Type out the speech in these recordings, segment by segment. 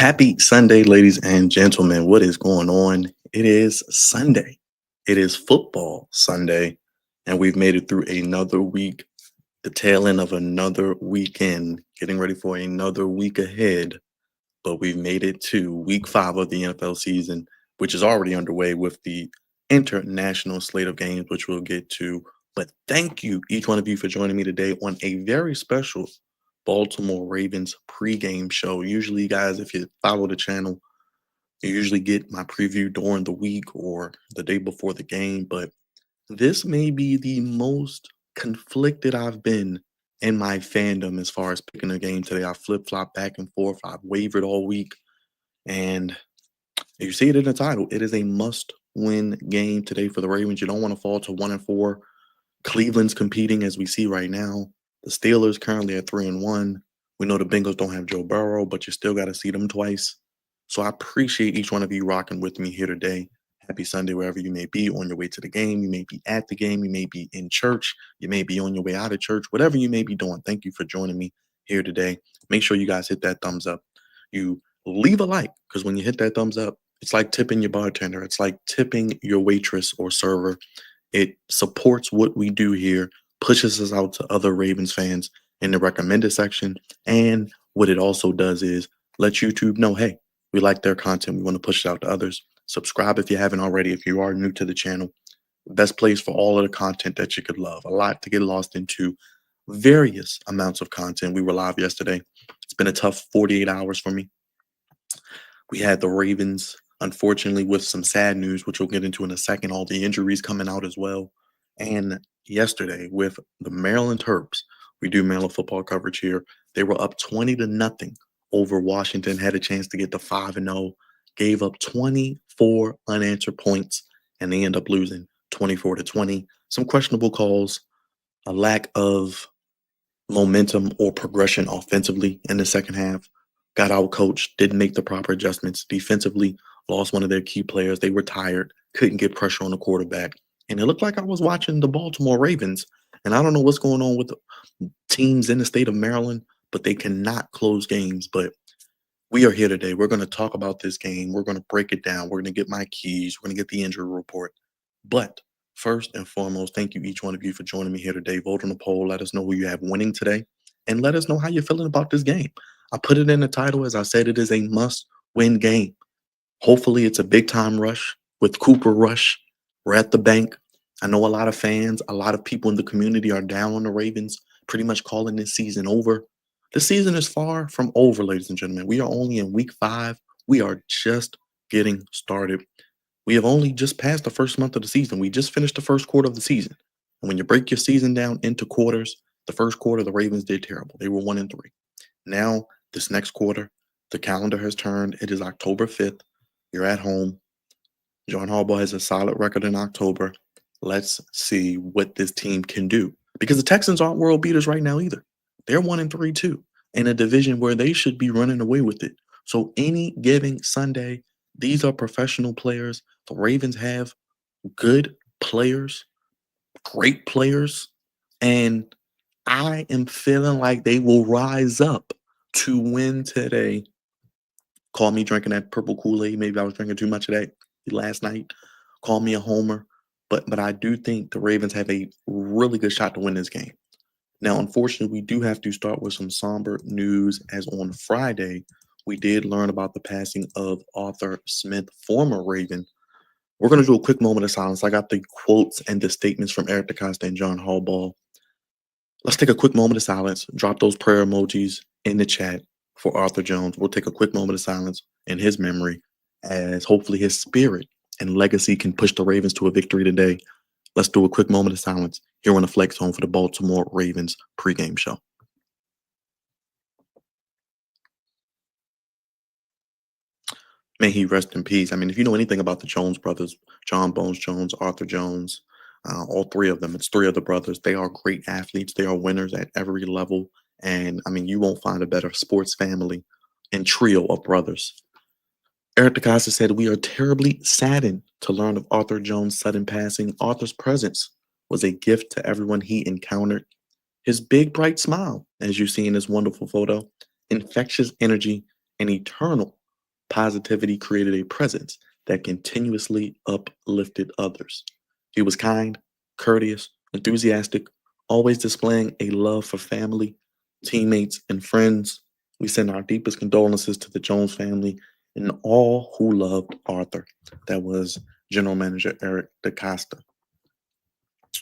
Happy Sunday, ladies and gentlemen. What is going on? It is Sunday. It is football Sunday, and we've made it through another week, the tail end of another weekend, getting ready for another week ahead. But we've made it to week 5 of the NFL season, which is already underway with the international slate of games, which we'll get to. But thank you, each one of you, for joining me today on a very special Baltimore Ravens pregame show. Usually, guys, if you follow the channel, you usually get my preview during the week or the day before the game. But this may be the most conflicted I've been in my fandom as far as picking a game today. I flip flop back and forth. I've wavered all week. And you see it in the title. It is a must win game today for the Ravens. You don't want to fall to 1-4. Cleveland's competing as we see right now. The Steelers currently at 3-1. We know the Bengals don't have Joe Burrow, but you still got to see them twice. So I appreciate each one of you rocking with me here today. Happy Sunday, wherever you may be, on your way to the game. You may be at the game. You may be in church. You may be on your way out of church. Whatever you may be doing, thank you for joining me here today. Make sure you guys hit that thumbs up. You leave a like, because when you hit that thumbs up, it's like tipping your bartender. It's like tipping your waitress or server. It supports what we do here, pushes us out to other Ravens fans in the recommended section. And what it also does is let YouTube know, hey, we like their content. We want to push it out to others. Subscribe if you haven't already, if you are new to the channel. Best place for all of the content that you could love. A lot to get lost into, various amounts of content. We were live yesterday. It's been a tough 48 hours for me. We had the Ravens, unfortunately, with some sad news, which we'll get into in a second, all the injuries coming out as well. And yesterday with the Maryland Terps, we do Maryland football coverage here. They were up 20-0 over Washington, had a chance to get to 5-0, gave up 24 unanswered points, and they end up losing 24-20. Some questionable calls, a lack of momentum or progression offensively in the second half. Got out coached, didn't make the proper adjustments defensively, lost one of their key players. They were tired, couldn't get pressure on the quarterback. And it looked like I was watching the Baltimore Ravens. And I don't know what's going on with the teams in the state of Maryland, but they cannot close games. But we are here today. We're going to talk about this game. We're going to break it down. We're going to get my keys. We're going to get the injury report. But first and foremost, thank you, each one of you, for joining me here today. Vote on the poll. Let us know who you have winning today. And let us know how you're feeling about this game. I put it in the title. As I said, it is a must-win game. Hopefully, it's a big-time rush with Cooper Rush. We're at the bank. I know a lot of fans, a lot of people in the community are down on the Ravens, pretty much calling this season over. The season is far from over, ladies and gentlemen. We are only in week 5. We are just getting started. We have only just passed the first month of the season. We just finished the first quarter of the season. And when you break your season down into quarters, the first quarter, the Ravens did terrible. They were 1-3. Now, this next quarter, the calendar has turned. It is October 5th. You're at home. John Harbaugh has a solid record in October. Let's see what this team can do. Because the Texans aren't world beaters right now either. They're 1-3 too, in a division where they should be running away with it. So any given Sunday, these are professional players. The Ravens have good players, great players, and I am feeling like they will rise up to win today. Call me drinking that purple Kool-Aid. Maybe I was drinking too much of that last night. Call me a homer. But I do think the Ravens have a really good shot to win this game. Now, unfortunately, we do have to start with some somber news, as on Friday, we did learn about the passing of Arthur Smith, former Raven. We're going to do a quick moment of silence. I got the quotes and the statements from Eric DeCosta and John Harbaugh. Let's take a quick moment of silence. Drop those prayer emojis in the chat for Arthur Jones. We'll take a quick moment of silence in his memory, as hopefully his spirit and legacy can push the Ravens to a victory today. Let's do a quick moment of silence here on the Flex Zone for the Baltimore Ravens pregame show. May he rest in peace. I mean, if you know anything about the Jones brothers, John Bones Jones, Arthur Jones, all three of them, it's three of the brothers. They are great athletes. They are winners at every level. And I mean, you won't find a better sports family and trio of brothers. Eric DeCosta said, "We are terribly saddened to learn of Arthur Jones' sudden passing. Arthur's presence was a gift to everyone he encountered. His big, bright smile, as you see in this wonderful photo, infectious energy, and eternal positivity created a presence that continuously uplifted others. He was kind, courteous, enthusiastic, always displaying a love for family, teammates, and friends. We send our deepest condolences to the Jones family and all who loved Arthur. That was General Manager Eric DaCosta.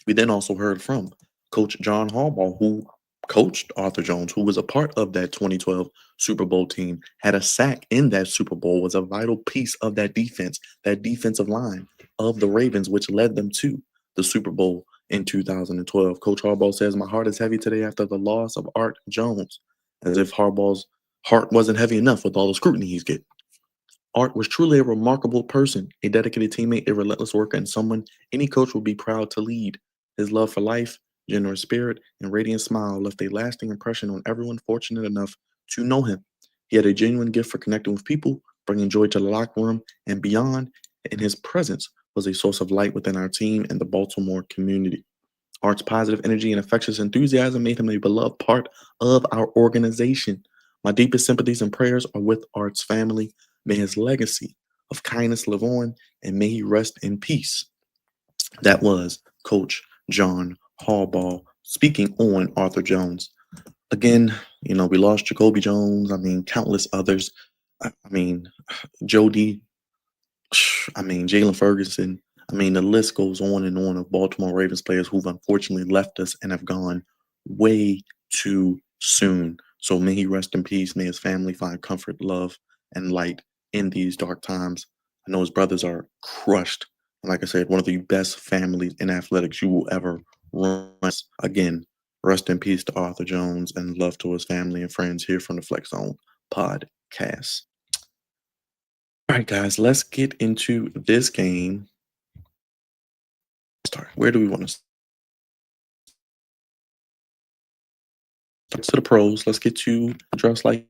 We then also heard from Coach John Harbaugh, who coached Arthur Jones, who was a part of that 2012 Super Bowl team, had a sack in that Super Bowl, was a vital piece of that defense, that defensive line of the Ravens, which led them to the Super Bowl in 2012. Coach Harbaugh says, "My heart is heavy today after the loss of Art Jones," as if Harbaugh's heart wasn't heavy enough with all the scrutiny he's getting. Art was truly a remarkable person, a dedicated teammate, a relentless worker, and someone any coach would be proud to lead. His love for life, generous spirit, and radiant smile left a lasting impression on everyone fortunate enough to know him. He had a genuine gift for connecting with people, bringing joy to the locker room and beyond, and his presence was a source of light within our team and the Baltimore community. Art's positive energy and infectious enthusiasm made him a beloved part of our organization. My deepest sympathies and prayers are with Art's family. May his legacy of kindness live on, and may he rest in peace. That was Coach John Harbaugh speaking on Arthur Jones. Again, we lost Jacoby Jones. I mean, countless others. I mean, Jody. I mean, Jalen Ferguson. I mean, the list goes on and on of Baltimore Ravens players who've unfortunately left us and have gone way too soon. So may he rest in peace. May his family find comfort, love, and light in these dark times. I know his brothers are crushed. And like I said, one of the best families in athletics you will ever run. Again, rest in peace to Arthur Jones and love to his family and friends here from the Flex Zone podcast. All right, guys, let's get into this game. Start. Where do we want to start? To the pros. Let's get to dress like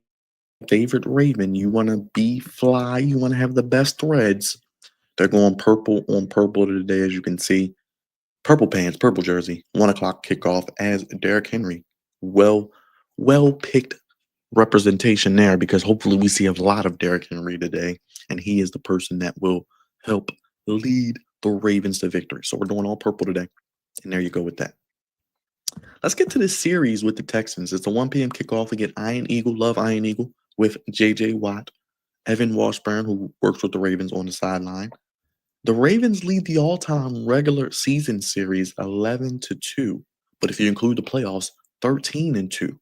favorite Raven. You want to be fly. You want to have the best threads. They're going purple on purple today, as you can see. Purple pants, purple jersey. 1:00 kickoff as Derrick Henry. Well picked representation there, because hopefully we see a lot of Derrick Henry today, and he is the person that will help lead the Ravens to victory. So we're doing all purple today, and there you go with that. Let's get to this series with the Texans. It's a 1 p.m. kickoff. We get Iron Eagle, love Iron Eagle, with J.J. Watt, Evan Washburn, who works with the Ravens on the sideline. The Ravens lead the all-time regular season series 11-2, but if you include the playoffs, 13-2.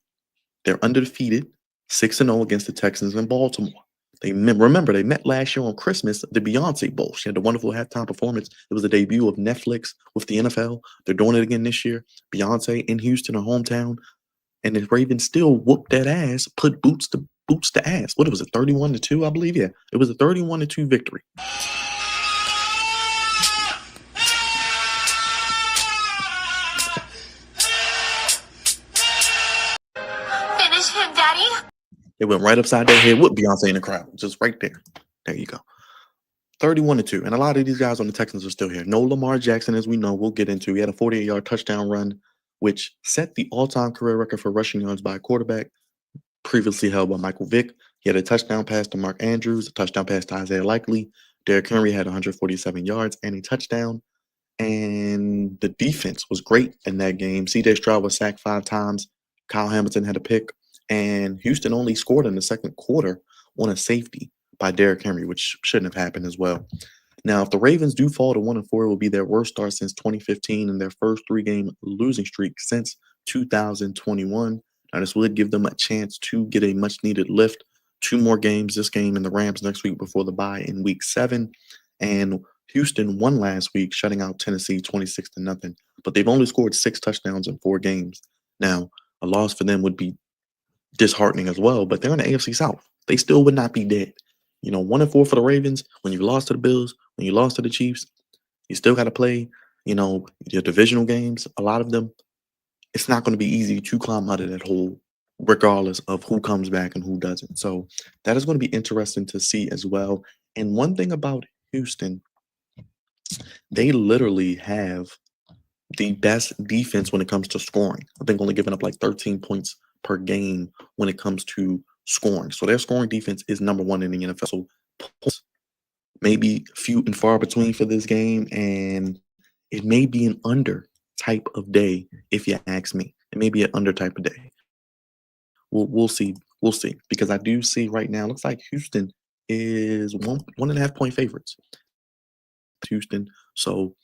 They're undefeated, 6-0 against the Texans in Baltimore. Remember, they met last year on Christmas, the Beyonce Bowl. She had a wonderful halftime performance. It was the debut of Netflix with the NFL. They're doing it again this year. Beyonce in Houston, her hometown. And the Ravens still whooped that ass, put boots to ass. What was it, 31-2, I believe? Yeah, it was a 31-2 victory. Finish him, Daddy. It went right upside their head with Beyonce in the crowd, just right there. There you go. 31-2. And a lot of these guys on the Texans are still here. No Lamar Jackson, as we know, we'll get into. He had a 48-yard touchdown run, which set the all-time career record for rushing yards by a quarterback, previously held by Michael Vick. He had a touchdown pass to Mark Andrews, a touchdown pass to Isaiah Likely. Derrick Henry had 147 yards and a touchdown. And the defense was great in that game. C.J. Stroud was sacked 5 times. Kyle Hamilton had a pick. And Houston only scored in the second quarter on a safety by Derrick Henry, which shouldn't have happened as well. Now, if the Ravens do fall to 1-4, it will be their worst start since 2015 and their first 3-game losing streak since 2021. Now, this would give them a chance to get a much-needed lift. 2 more games, this game and the Rams next week before the bye in Week 7. And Houston won last week, shutting out Tennessee 26-0. But they've only scored 6 touchdowns in 4 games. Now, a loss for them would be disheartening as well, but they're in the AFC South. They still would not be dead. 1-4 for the Ravens. When you lost to the Bills, when you lost to the Chiefs, you still got to play, your divisional games, a lot of them. It's not going to be easy to climb out of that hole, regardless of who comes back and who doesn't. So that is going to be interesting to see as well. And one thing about Houston, they literally have the best defense when it comes to scoring. I think only giving up like 13 points per game when it comes to scoring. So their scoring defense is number 1 in the NFL. So points, maybe few and far between for this game, and it may be an under type of day if you ask me. It may be an under type of day. We'll see. We'll see. Because I do see right now, looks like Houston is 1.5 point favorites. Houston. So,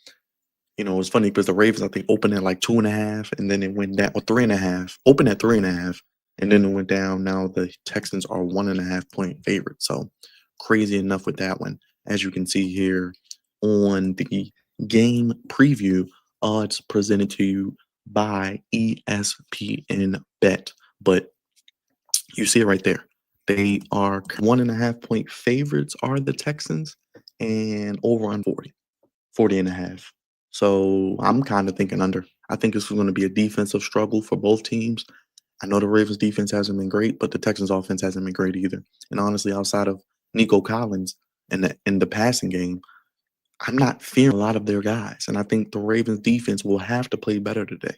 it's funny because the Ravens, I think, opened at like 2.5, and then it went down, or 3.5, opened at 3.5, and then it went down. Now the Texans are 1.5 point favorites. So crazy enough with that one. As you can see here on the game preview, odds presented to you by ESPN Bet. But you see it right there. They are 1.5 point favorites are the Texans, and over on 40.5. So I'm kind of thinking under. I think this is going to be a defensive struggle for both teams. I know the Ravens defense hasn't been great, but the Texans offense hasn't been great either. And honestly, outside of Nico Collins in the passing game, I'm not fearing a lot of their guys. And I think the Ravens defense will have to play better today.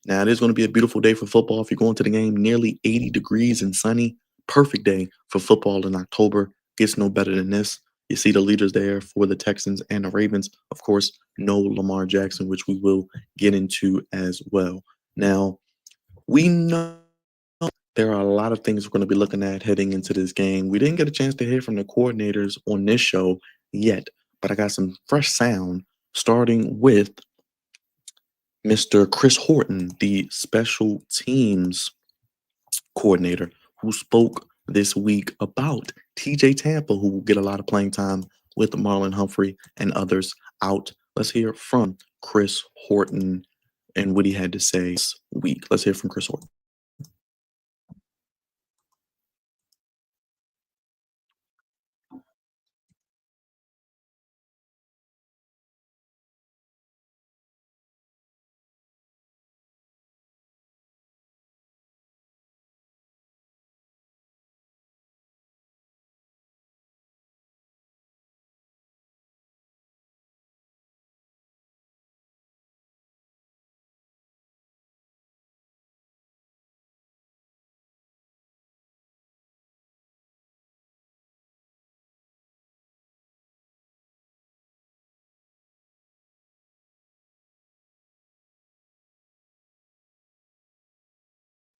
Now, it is going to be a beautiful day for football. If you're going to the game, nearly 80 degrees and sunny. Perfect day for football in October. Gets no better than this. You see the leaders there for the Texans and the Ravens. Of course, no Lamar Jackson, which we will get into as well. Now, we know there are a lot of things we're going to be looking at heading into this game. We didn't get a chance to hear from the coordinators on this show yet, but I got some fresh sound starting with Mr. Chris Horton, the special teams coordinator, who spoke this week about TJ Tampa, who will get a lot of playing time with Marlon Humphrey and others out. Let's hear from Chris Horton and what he had to say this week. Let's hear from Chris Horton.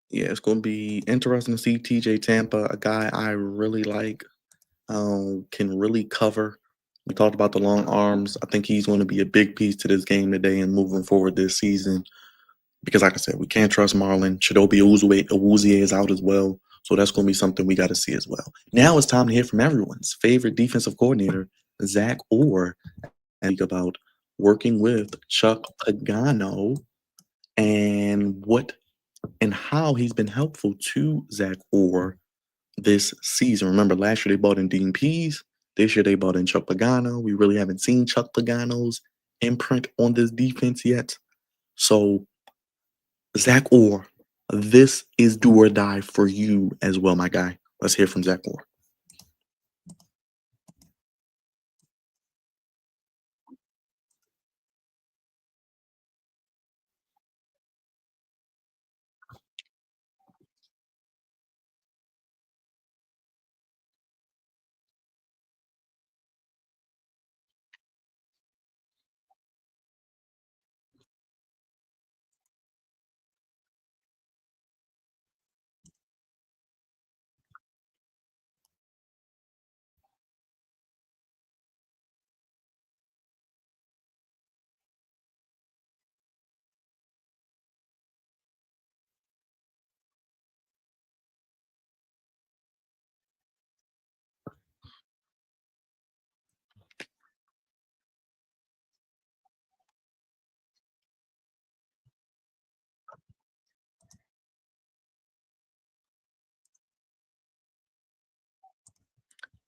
Yeah, it's going to be interesting to see TJ Tampa, a guy I really like, can really cover. We talked about the long arms. I think he's going to be a big piece to this game today and moving forward this season. Because, like I said, we can't trust Marlon. Chidobe Awuzie is out as well. So that's going to be something we got to see as well. Now it's time to hear from everyone's favorite defensive coordinator, Zach Orr, and speak about working with Chuck Pagano and what and how he's been helpful to Zach Orr this season. Remember, last year they bought in Dean Pease. This year they bought in Chuck Pagano. We really haven't seen Chuck Pagano's imprint on this defense yet. So, Zach Orr, this is do or die for you as well, my guy. Let's hear from Zach Orr.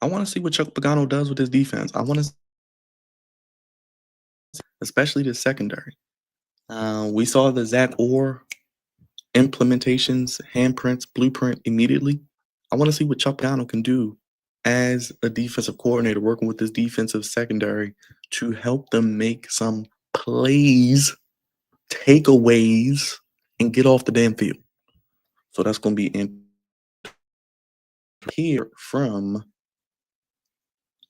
I want to see what Chuck Pagano does with his defense. I want to, especially the secondary. We saw the Zach Orr implementations, handprints, blueprint immediately. I want to see what Chuck Pagano can do as a defensive coordinator, working with this defensive secondary to help them make some plays, takeaways, and get off the damn field. So that's going to be in here from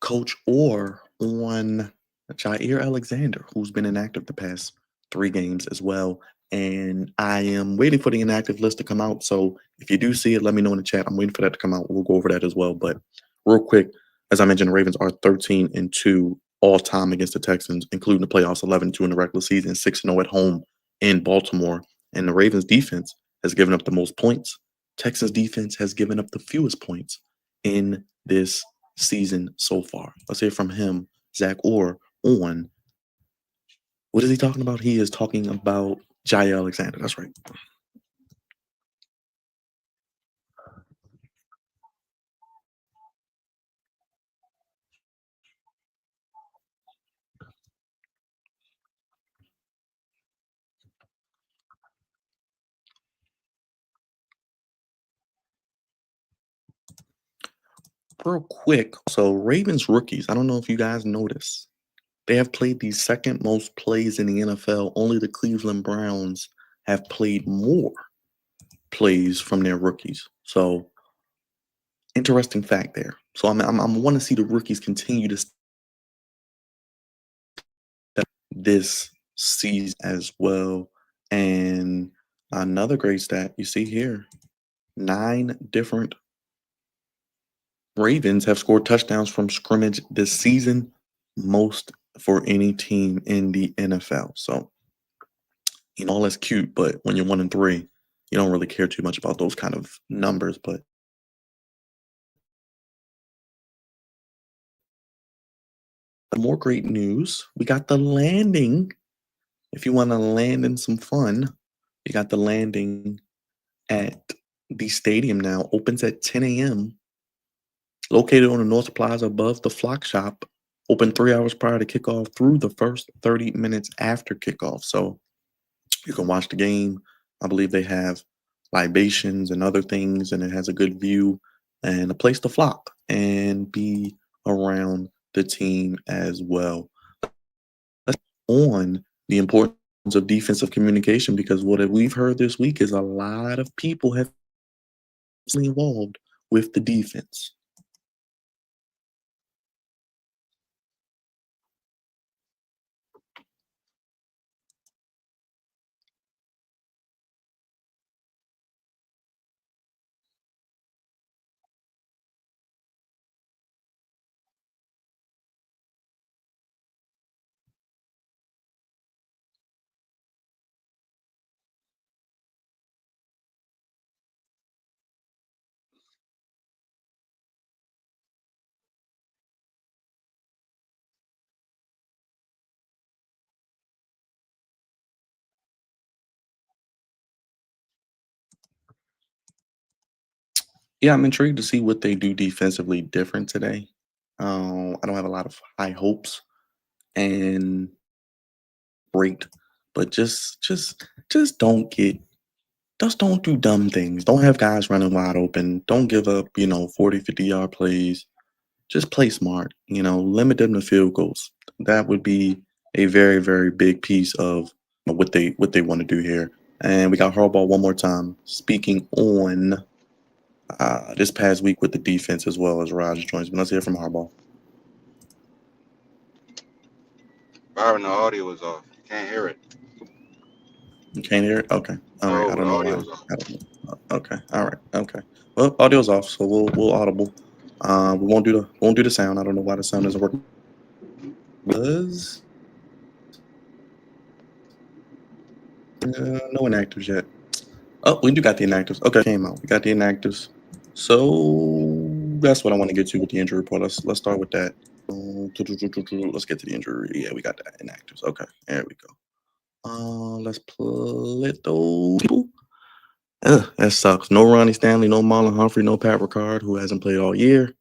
coach, or on Jair Alexander, who's been inactive the past 3 games as well. And I am waiting for the inactive list to come out. So if you do see it, let me know in the chat. I'm waiting for that to come out. We'll go over that as well. But real quick, as I mentioned, the Ravens are 13-2 all time against the Texans, including the playoffs, 11-2 in the regular season, 6-0 at home in Baltimore. And the Ravens defense has given up the most points. Texans defense has given up the fewest points in this season so far. Let's hear from him, Zach Orr, on what is he talking about? He is talking about Jair Alexander. That's right. Real quick, so Ravens rookies, I don't know if you guys noticed, they have played the second most plays in the NFL. Only the Cleveland Browns have played more plays from their rookies. So interesting fact there. So I want to see the rookies continue to step this season as well. And another great stat you see here: 9 different Ravens have scored touchdowns from scrimmage this season, most for any team in the NFL. So, all that's cute, but when you're 1-3, you don't really care too much about those kind of numbers. But more great news, we got the landing. If you want to land in some fun, you got the landing at the stadium now. Opens at 10 a.m. Located on the North Plaza above the Flock Shop. Open 3 hours prior to kickoff through the first 30 minutes after kickoff. So you can watch the game. I believe they have libations and other things, and it has a good view and a place to flock and be around the team as well. On the importance of defensive communication, because what we've heard this week is a lot of people have been involved with the defense. Yeah, I'm intrigued to see what they do defensively different today. I don't have a lot of high hopes and great, but just don't get just don't do dumb things. Don't have guys running wide open. Don't give up, 40, 50-yard plays. Just play smart, limit them to field goals. That would be a very, very big piece of what they want to do here. And we got Harbaugh one more time speaking on this past week with the defense as well as Raj joins me. Let's hear from Harbaugh. Byron, the audio was off. Can't hear it. You can't hear it? Okay. All right. I No, the don't know audio why. was off. I don't know. Okay. All right. Okay. Well, audio's off, so we'll audible. We won't do the sound. I don't know why the sound isn't working. Buzz. No inactives yet. Oh, we do got the inactives. Okay, came out. We got the inactives. So that's what I want to get to with the injury report. Let's start with that. Let's get to the injury. Yeah, we got that inactives. Okay, there we go. Let's play those people. That sucks. No Ronnie Stanley, no Marlon Humphrey, no Pat Ricard, who hasn't played all year.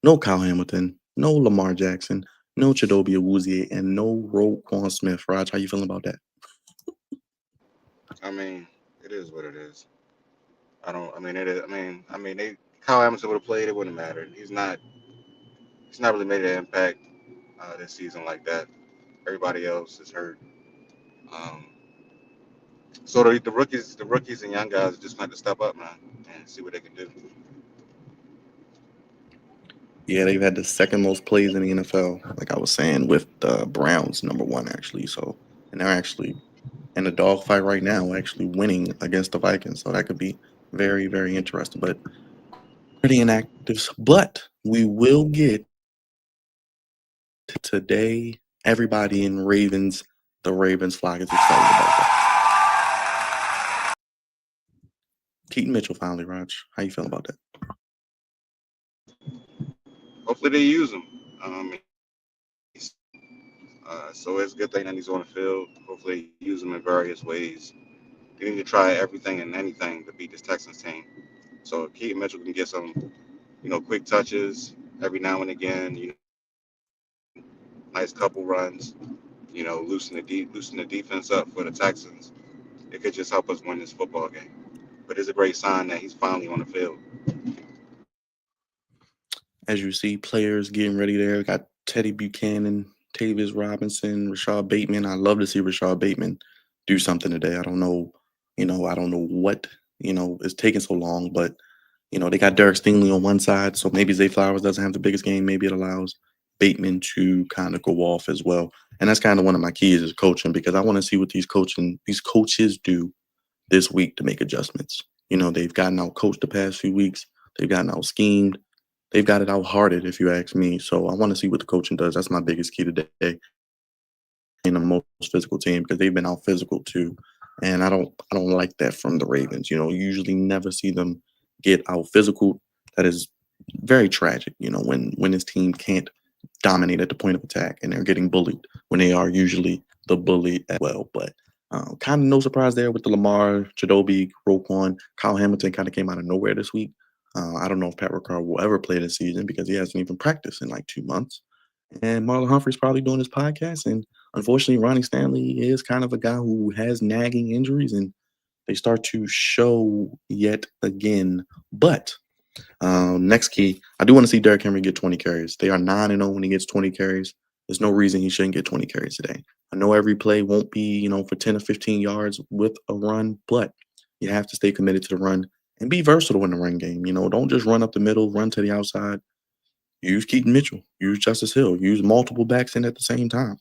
No Kyle Hamilton, no Lamar Jackson, no Chidobe Awuzie, and no Roquan Smith. Raj, how you feeling about that? I mean, it is what it is. I don't. I mean, it is. They. Kyle Hamilton would have played. It wouldn't have mattered. He's not. He's not really made an impact this season like that. Everybody else is hurt. Um, so the rookies and young guys just have to step up, man, and see what they can do. Yeah, they've had the second most plays in the NFL, like I was saying, with the Browns number one actually. So, and they're actually in a dogfight right now, actually winning against the Vikings. So that could be very, very interesting. But pretty inactive. But we will get today. Everybody in the Ravens flock is excited about that. Keaton Mitchell finally, Raj. How you feeling about that? Hopefully they use him. So it's a good thing that he's on the field. Hopefully they use him in various ways. They need to try everything and anything to beat this Texans team. So Keaton Mitchell can get some, quick touches every now and again. Nice couple runs. Loosen the defense up for the Texans. It could just help us win this football game. But it's a great sign that he's finally on the field. As you see, players getting ready there. Got Teddy Buchanan, Tavius Robinson, Rashad Bateman. I love to see Rashad Bateman do something today. I don't know, I don't know what, is taking so long, but they got Derek Stingley on one side, so maybe Zay Flowers doesn't have the biggest game. Maybe it allows Bateman to kind of go off as well. And that's kind of one of my keys is coaching because I want to see what these coaches do this week to make adjustments. They've gotten out coached the past few weeks. They've gotten out schemed. They've got it out hearted, if you ask me. So I want to see what the coaching does. That's my biggest key today in the most physical team because they've been out physical too. And I don't like that from the Ravens. You usually never see them get out physical. That is very tragic, when this team can't dominate at the point of attack and they're getting bullied when they are usually the bully as well. But kind of no surprise there with the Lamar, Jadobi, Roquan. Kyle Hamilton kind of came out of nowhere this week. I don't know if Pat Ricard will ever play this season because he hasn't even practiced in like 2 months. And Marlon Humphrey's probably doing his podcast. And unfortunately, Ronnie Stanley is kind of a guy who has nagging injuries and they start to show yet again. But next key, I do want to see Derrick Henry get 20 carries. They are 9-0 when he gets 20 carries. There's no reason he shouldn't get 20 carries today. I know every play won't be, for 10 or 15 yards with a run, but you have to stay committed to the run and be versatile in the run game. Don't just run up the middle, run to the outside. Use Keaton Mitchell, use Justice Hill, use multiple backs in at the same time.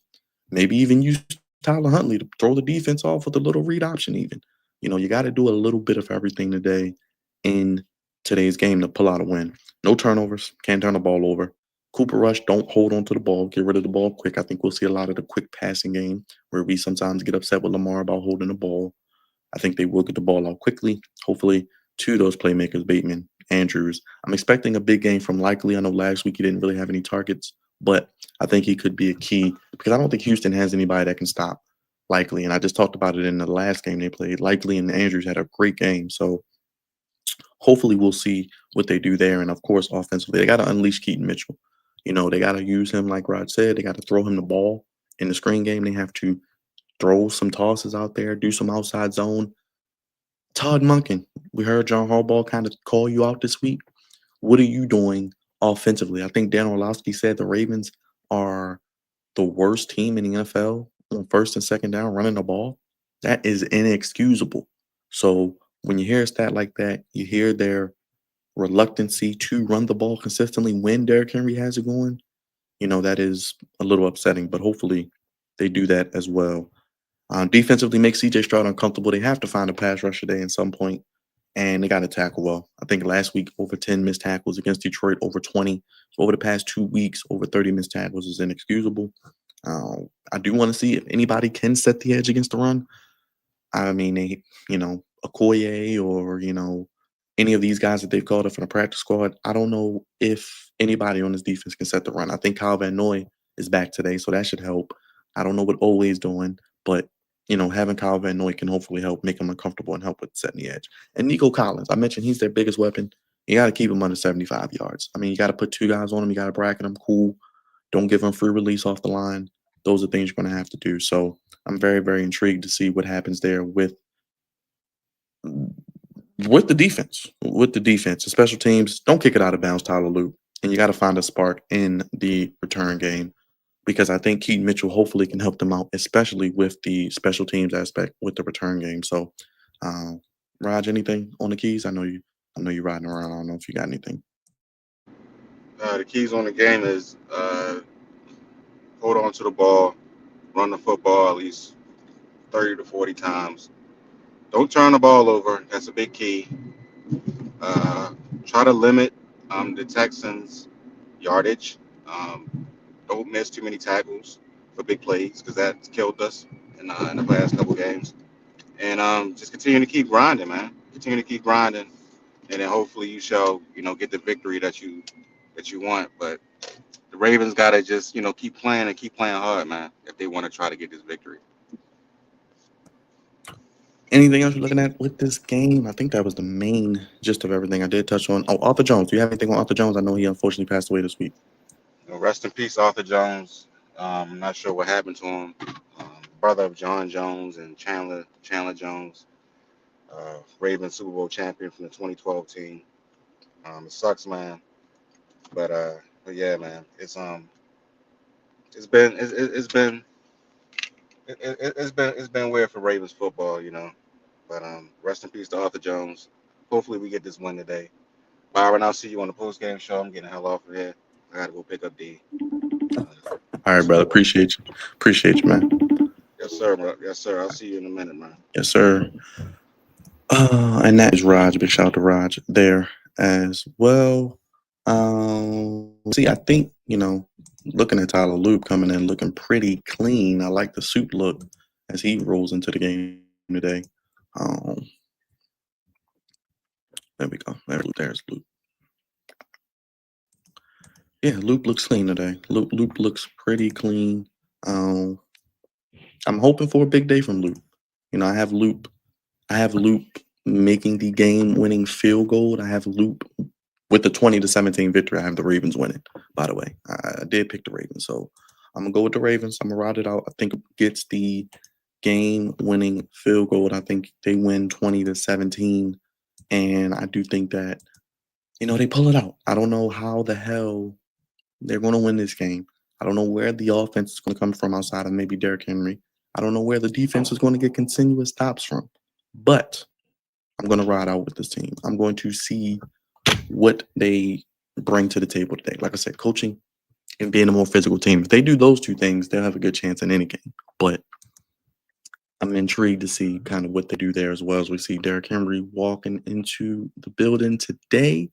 Maybe even use Tyler Huntley to throw the defense off with a little read option, even. You got to do a little bit of everything today in today's game to pull out a win. No turnovers, can't turn the ball over. Cooper Rush, don't hold on to the ball, get rid of the ball quick. I think we'll see a lot of the quick passing game where we sometimes get upset with Lamar about holding the ball. I think they will get the ball out quickly. Hopefully, to those playmakers, Bateman, Andrews. I'm expecting a big game from Likely. I know last week he didn't really have any targets, but I think he could be a key because I don't think Houston has anybody that can stop Likely. And I just talked about it in the last game they played. Likely and Andrews had a great game. So hopefully we'll see what they do there. And of course, offensively, they got to unleash Keaton Mitchell. They got to use him, like Rod said, they got to throw him the ball in the screen game. They have to throw some tosses out there, do some outside zone. Todd Monken, we heard John Harbaugh kind of call you out this week. What are you doing offensively? I think Dan Orlovsky said the Ravens are the worst team in the NFL on first and second down running the ball. That is inexcusable. So when you hear a stat like that, you hear their reluctancy to run the ball consistently when Derrick Henry has it going, that is a little upsetting, but hopefully they do that as well. Defensively, make CJ Stroud uncomfortable. They have to find a pass rush today at some point, and they got to tackle well. I think last week, over 10 missed tackles against Detroit, over 20. So over the past 2 weeks, over 30 missed tackles is inexcusable. I do want to see if anybody can set the edge against the run. I mean, Okoye or, any of these guys that they've called up from the practice squad. I don't know if anybody on this defense can set the run. I think Kyle Van Noy is back today, so that should help. I don't know what Olway's doing, but having Kyle Van Noy can hopefully help make him uncomfortable and help with setting the edge. And Nico Collins, I mentioned he's their biggest weapon. You got to keep him under 75 yards. I mean, you got to put two guys on him. You got to bracket him. Cool. Don't give him free release off the line. Those are things you're going to have to do. So I'm very, very intrigued to see what happens there with the defense. With the defense, the special teams, don't kick it out of bounds, Tyler Luke. And you got to find a spark in the return game because I think Keaton Mitchell hopefully can help them out, especially with the special teams aspect with the return game. So, uh, Raj, anything on the keys? I know you riding around. I don't know if you got anything. The keys on the game is hold on to the ball, run the football at least 30 to 40 times. Don't turn the ball over. That's a big key. Uh, Try to limit the Texans' yardage. Don't miss too many tackles for big plays because that's killed us in the past couple games. And just continue to keep grinding, man. Continue to keep grinding, and then hopefully you shall, get the victory that you want. But the Ravens gotta just, keep playing and keep playing hard, man, if they want to try to get this victory. Anything else you're looking at with this game? I think that was the main gist of everything I did touch on. Oh, Arthur Jones. Do you have anything on Arthur Jones? I know he unfortunately passed away this week. Rest in peace, Arthur Jones. I'm not sure what happened to him. Brother of John Jones and Chandler Jones, Ravens Super Bowl champion from the 2012 team. It sucks, man. But yeah, man, it's been it's been it's been weird for Ravens football. But rest in peace to Arthur Jones. Hopefully we get this win today. Byron, I'll see you on the post game show. I'm getting the hell off of here. I gotta go pick up D. All right, brother. Schoolwork. Appreciate you. Appreciate you, man. Yes, sir, bro. Yes, sir. I'll see you in a minute, man. Yes, sir. And that is Raj. Big shout out to Raj there as well. See, I think, looking at Tyler Loop coming in looking pretty clean. I like the suit look as he rolls into the game today. There we go. There's Loop. Yeah, Loop looks clean today. Loop looks pretty clean. I'm hoping for a big day from Loop. I have Loop making the game-winning field goal. I have Loop with the 20-17 victory. I have the Ravens winning. By the way, I did pick the Ravens, so I'm gonna go with the Ravens. I'm gonna ride it out. I think it gets the game-winning field goal. I think they win 20-17, and I do think that they pull it out. I don't know how the hell they're going to win this game. I don't know where the offense is going to come from outside of maybe Derrick Henry. I don't know where the defense is going to get continuous stops from. But I'm going to ride out with this team. I'm going to see what they bring to the table today. Like I said, coaching and being a more physical team. If they do those two things, they'll have a good chance in any game. But I'm intrigued to see kind of what they do there as well, as we see Derrick Henry walking into the building today,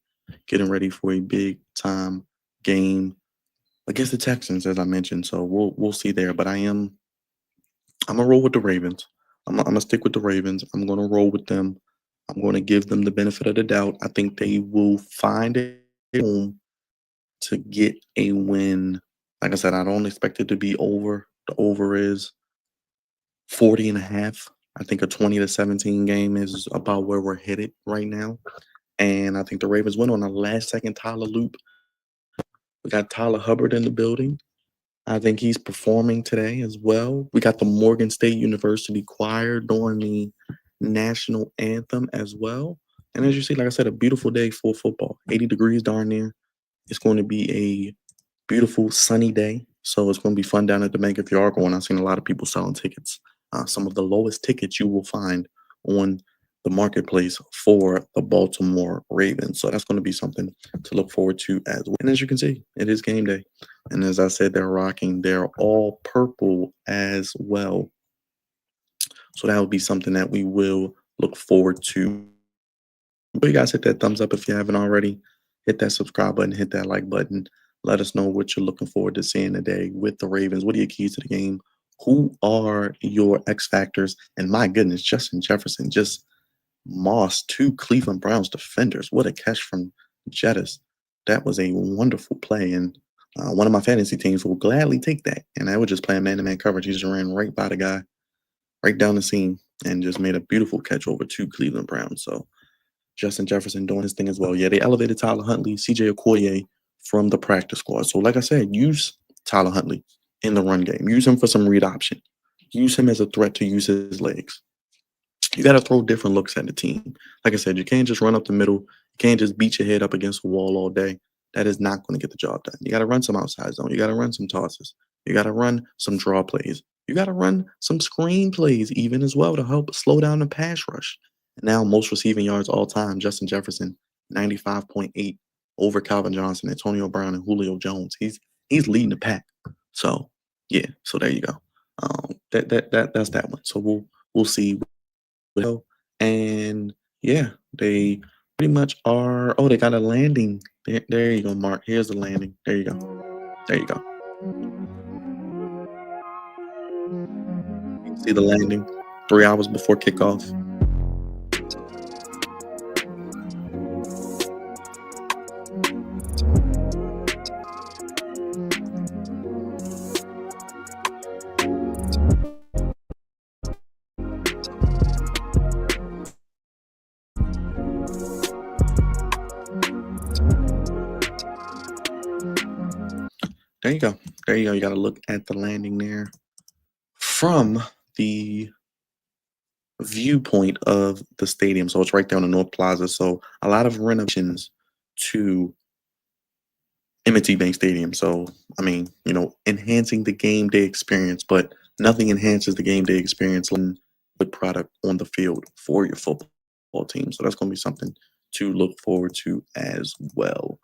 getting ready for a big time game against the Texans, as I mentioned. So we'll see there. But I'm gonna roll with the Ravens. I'm gonna stick with the Ravens. I'm gonna roll with them. I'm gonna give them the benefit of the doubt. I think they will find a home to get a win. Like I said, I don't expect it to be over. The over is 40.5. I think a 20-17 game is about where we're headed right now. And I think the Ravens win on the last second Tyler Loop. We got Tyler Hubbard in the building. I think he's performing today as well. We got the Morgan State University choir doing the national anthem as well. And as you see, like I said, a beautiful day for football. 80 degrees darn near. It's going to be a beautiful sunny day. So it's going to be fun down at the bank if you are going. I've seen a lot of people selling tickets. Some of the lowest tickets you will find on the marketplace for the Baltimore Ravens. So that's going to be something to look forward to as well. And as you can see, it is game day. And as I said, they're all purple as well. So that will be something that we will look forward to. But you guys hit that thumbs up if you haven't already. Hit that subscribe button, hit that like button. Let us know what you're looking forward to seeing today with the Ravens. What are your keys to the game? Who are your X factors? And my goodness, Justin Jefferson just mossed two Cleveland Browns defenders. What a catch from Jettis. That was a wonderful play. And one of my fantasy teams will gladly take that. And I would just play a man-to-man coverage. He just ran right by the guy, right down the seam, and just made a beautiful catch over two Cleveland Browns. So Justin Jefferson doing his thing as well. Yeah, they elevated Tyler Huntley, CJ Okoye from the practice squad. So like I said, use Tyler Huntley in the run game. Use him for some read option. Use him as a threat to use his legs. You got to throw different looks at the team. Like I said, you can't just run up the middle. You can't just beat your head up against a wall all day. That is not going to get the job done. You got to run some outside zone. You got to run some tosses. You got to run some draw plays. You got to run some screen plays even as well to help slow down the pass rush. And now most receiving yards all time, Justin Jefferson, 95.8 over Calvin Johnson, Antonio Brown, and Julio Jones. He's leading the pack. So yeah, so there you go. That's that one. So we'll see. And yeah, they pretty much are. Oh, they got a landing. There you go, Mark. Here's the landing. There you go. There you go. You can see the landing 3 hours before kickoff. There you go. There you go. You got to look at the landing there from the viewpoint of the stadium. So it's right there on the North Plaza. So a lot of renovations to M&T Bank Stadium. So, I mean, enhancing the game day experience, but nothing enhances the game day experience than the product on the field for your football team. So that's going to be something to look forward to as well.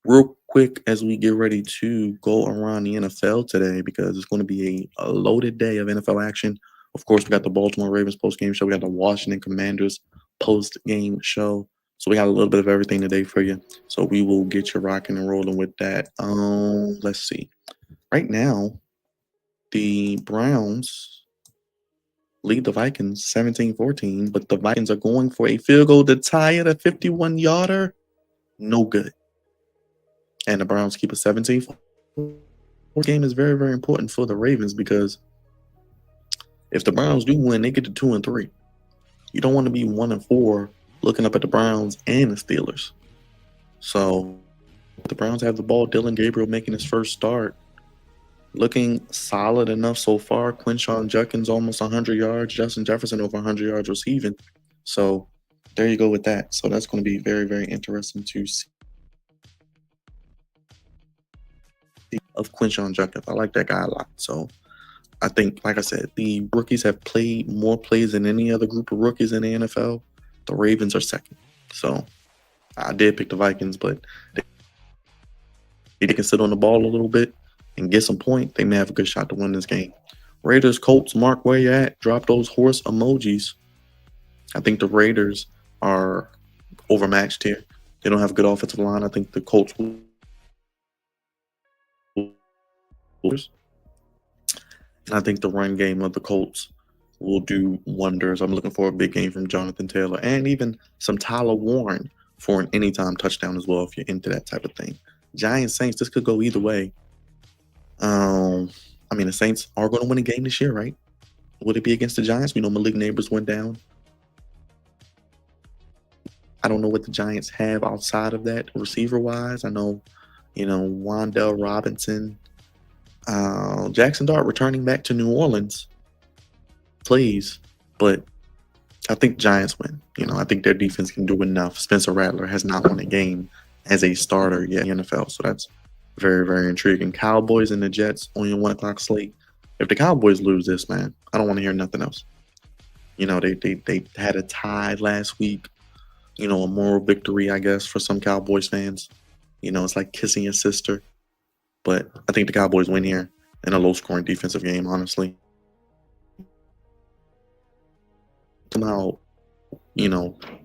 Real quick, as we get ready to go around the NFL today, because it's going to be a loaded day of NFL action. Of course, we got the Baltimore Ravens post-game show. We got the Washington Commanders post-game show. So we got a little bit of everything today for you. So we will get you rocking and rolling with that. Let's see. Right now, the Browns lead the Vikings 17-14, but the Vikings are going for a field goal to tie it, a 51-yarder. No good. And the Browns keep a 17-4. This game is very, very important for the Ravens because if the Browns do win, they get to 2-3. You don't want to be 1-4 looking up at the Browns and the Steelers. So the Browns have the ball. Dylan Gabriel making his first start. Looking solid enough so far. Quinshon Judkins almost 100 yards. Justin Jefferson over 100 yards receiving. So there you go with that. So that's going to be very, very interesting to see. Of Quinshon Judkins. I like that guy a lot. So I think, like I said, the rookies have played more plays than any other group of rookies in the NFL. The Ravens are second. So I did pick the Vikings, but they can sit on the ball a little bit and get some point. They may have a good shot to win this game. Raiders, Colts, Mark, where you at? Drop those horse emojis. I think the Raiders are overmatched here. They don't have a good offensive line. I think the Colts will. And I think the run game of the Colts will do wonders. I'm looking for a big game from Jonathan Taylor and even some Tyler Warren for an anytime touchdown as well if you're into that type of thing. Giants, Saints, this could go either way. I mean, the Saints are going to win a game this year, right? Would it be against the Giants? We know Malik Neighbors went down. I don't know what the Giants have outside of that receiver-wise. I know, Wandell Robinson, Jackson Dart returning back to New Orleans plays, but I think Giants win. I think their defense can do enough. Spencer Rattler has not won a game as a starter yet in the NFL, so that's very, very intriguing. Cowboys and the Jets on your 1 o'clock slate. If the Cowboys lose this, man, I don't want to hear nothing else. They had a tie last week. A moral victory, I guess, for some Cowboys fans. It's like kissing your sister. But I think the Cowboys win here in a low-scoring defensive game, honestly. Somehow,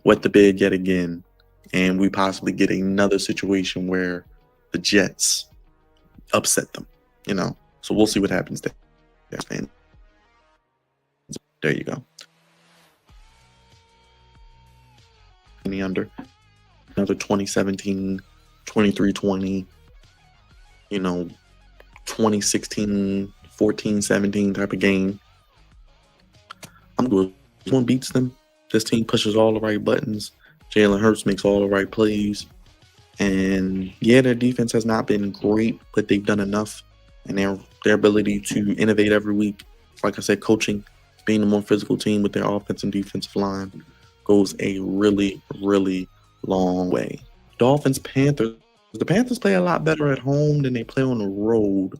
wet the bed yet again, and we possibly get another situation where the Jets upset them, So we'll see what happens there. And there you go. In the under. Another 2017, 23-20, 2016, 14-17 type of game. I'm good. This one beats them. This team pushes all the right buttons. Jalen Hurts makes all the right plays. And yeah, their defense has not been great, but they've done enough. And their ability to innovate every week, like I said, coaching, being a more physical team with their offense and defensive line goes a really, really long way. Dolphins, Panthers. The Panthers play a lot better at home than they play on the road,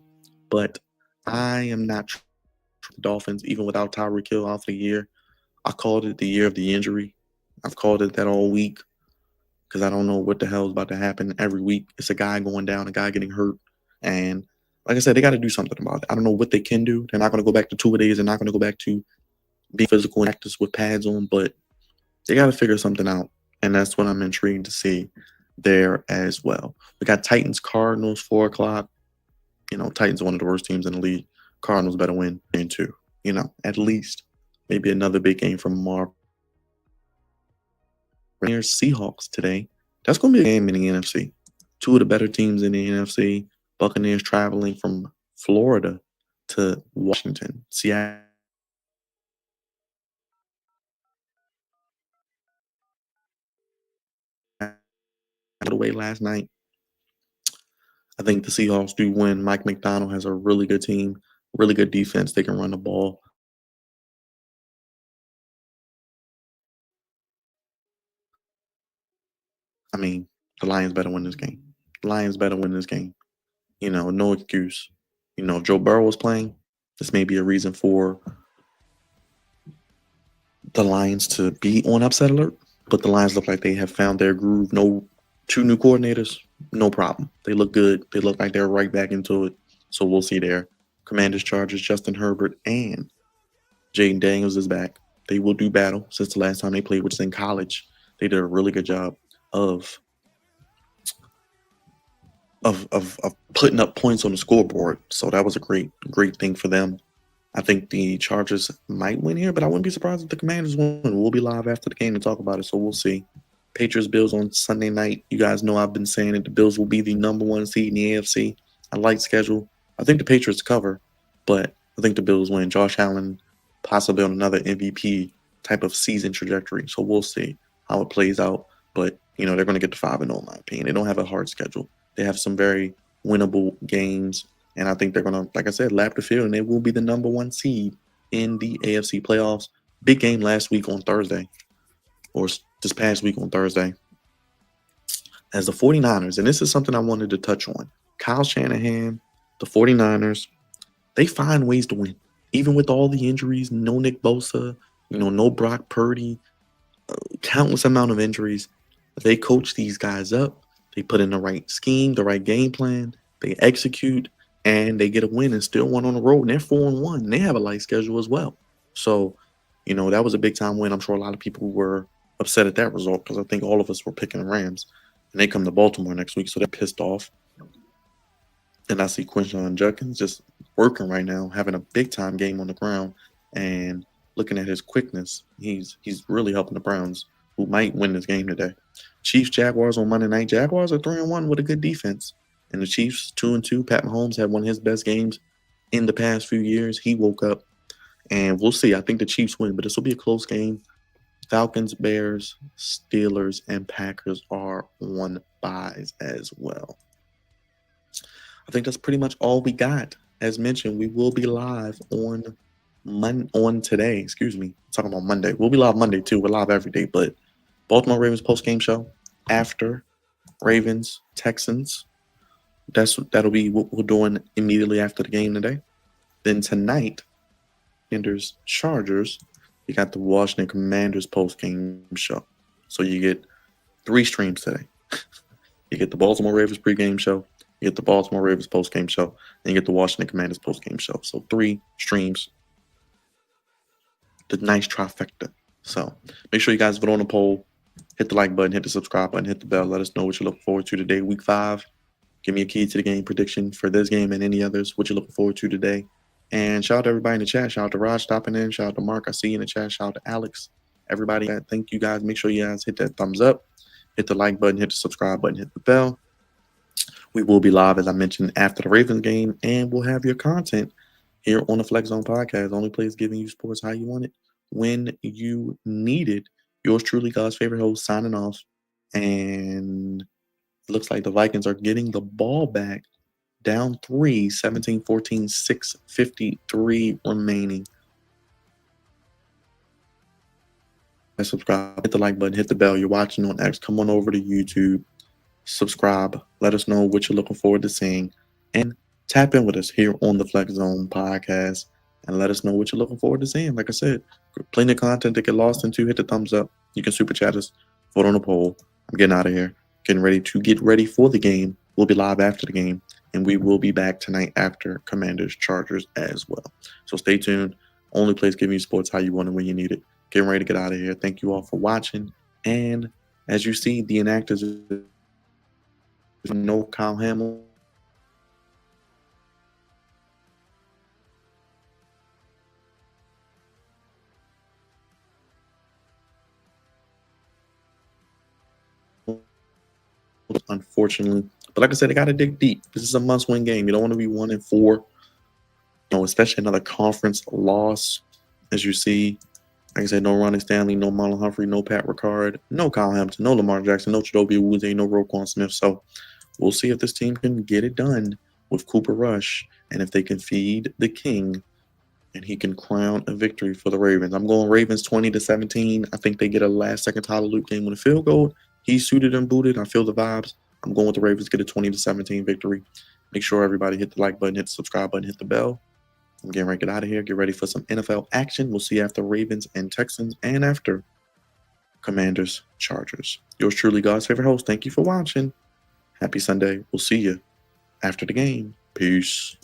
but I am not sure the Dolphins, even without Tyreek Hill out for the year. I called it the year of the injury. I've called it that all week. because I don't know what the hell is about to happen every week. It's a guy going down, a guy getting hurt. And like I said, they got to do something about it. I don't know what they can do. They're not going to go back to 2-a-days. They're not going to go back to being physical in practice with pads on, but they got to figure something out. And that's what I'm intrigued to see there as well. We got Titans Cardinals 4 o'clock. Titans are one of the worst teams in the league. Cardinals better win in two. At least maybe another big game from Marv. Seahawks today. That's going to be a game in the NFC. Two of the better teams in the NFC. Buccaneers traveling from Florida to Washington. Seattle away last night. I think the Seahawks do win. Mike McDonald has a really good team, really good defense. They can run the ball. I mean, the Lions better win this game. The Lions better win this game. No excuse. If Joe Burrow was playing, this may be a reason for the Lions to be on upset alert. But the Lions look like they have found their groove. No, 2 new coordinators, no problem. They look good. They look like they're right back into it. So we'll see there. Commanders, Chargers, Justin Herbert, and Jaden Daniels is back. They will do battle since the last time they played, which is in college. They did a really good job of putting up points on the scoreboard. So that was a great thing for them. I think the Chargers might win here, but I wouldn't be surprised if the Commanders win. We'll be live after the game to talk about it, so we'll see. Patriots Bills on Sunday night. You guys know I've been saying that the Bills will be the number 1 seed in the AFC. I like schedule. I think the Patriots cover, but I think the Bills win. Josh Allen possibly on another MVP type of season trajectory. So we'll see how it plays out. But, they're going to get to 5-0 in my opinion. They don't have a hard schedule. They have some very winnable games. And I think they're going to, like I said, lap the field, and they will be the number 1 seed in the AFC playoffs. Big game last week on Thursday, or this past week on Thursday, as the 49ers, and this is something I wanted to touch on. Kyle Shanahan, the 49ers, they find ways to win. Even with all the injuries, no Nick Bosa, no Brock Purdy, countless amount of injuries. They coach these guys up. They put in the right scheme, the right game plan. They execute, and they get a win and still won on the road. And they're 4-1. And they have a light schedule as well. So, that was a big time win. I'm sure a lot of people were upset at that result because I think all of us were picking the Rams. And they come to Baltimore next week, so they're pissed off. And I see Quinshon Judkins just working right now, having a big time game on the ground, and looking at his quickness, he's really helping the Browns, who might win this game today. Chiefs Jaguars on Monday night. Jaguars are 3-1 with a good defense, and the Chiefs 2-2. Pat Mahomes had one of his best games in the past few years. He woke up, and we'll see. I think the Chiefs win, but this will be a close game. Falcons, Bears, Steelers, and Packers are on byes as well. I think that's pretty much all we got. As mentioned, we will be live on today. Excuse me, I'm talking about Monday. We'll be live Monday too. We're live every day, but Baltimore Ravens post-game show after Ravens Texans. That'll be what we're doing immediately after the game today. Then tonight, Commanders Chargers. You got the Washington Commanders post-game show. So you get 3 streams today. You get the Baltimore Ravens pregame show, you get the Baltimore Ravens post-game show, and you get the Washington Commanders post-game show. So 3 streams. The nice trifecta. So make sure you guys vote on the poll. Hit the like button, hit the subscribe button, hit the bell. Let us know what you're looking forward to today, week 5. Give me a key to the game prediction for this game and any others. What you're looking forward to today. And shout out to everybody in the chat. Shout out to Raj stopping in. Shout out to Mark. I see you in the chat. Shout out to Alex. Everybody, thank you guys. Make sure you guys hit that thumbs up. Hit the like button. Hit the subscribe button. Hit the bell. We will be live, as I mentioned, after the Ravens game. And we'll have your content here on the Flex Zone podcast. The only place giving you sports how you want it, when you need it. Yours truly, God's favorite host, signing off. And it looks like the Vikings are getting the ball back. Down 3, 17-14, 6:53 remaining. Subscribe, hit the like button, hit the bell. You're watching on X. Come on over to YouTube. Subscribe. Let us know what you're looking forward to seeing. And tap in with us here on the Flex Zone podcast. And let us know what you're looking forward to seeing. Like I said, plenty of content to get lost into. Hit the thumbs up. You can super chat us. Vote on the poll. I'm getting out of here. Getting ready to get ready for the game. We'll be live after the game, and we will be back tonight after Commanders Chargers as well. So stay tuned. Only place giving you sports how you want it when you need it. Getting ready to get out of here. Thank you all for watching. And as you see, the enactors no Kyle Hamilton. Unfortunately, but like I said, they got to dig deep. This is a must-win game. You don't want to be 1-4. Especially another conference loss. As you see, like I said, no Ronnie Stanley, no Marlon Humphrey, no Pat Ricard, no Kyle Hampton, no Lamar Jackson, no Chidobe Awuzie, no Roquan Smith. So we'll see if this team can get it done with Cooper Rush and if they can feed the king and he can crown a victory for the Ravens. I'm going Ravens 20-17. I think they get a last-second Tyler Luke game with a field goal. He's suited and booted. I feel the vibes. I'm going with the Ravens get a 20-17 victory. Make sure everybody hit the like button, hit the subscribe button, hit the bell. I'm getting ready to get out of here. Get ready for some NFL action. We'll see you after Ravens and Texans and after Commanders Chargers. Yours truly, God's favorite host. Thank you for watching. Happy Sunday. We'll see you after the game. Peace.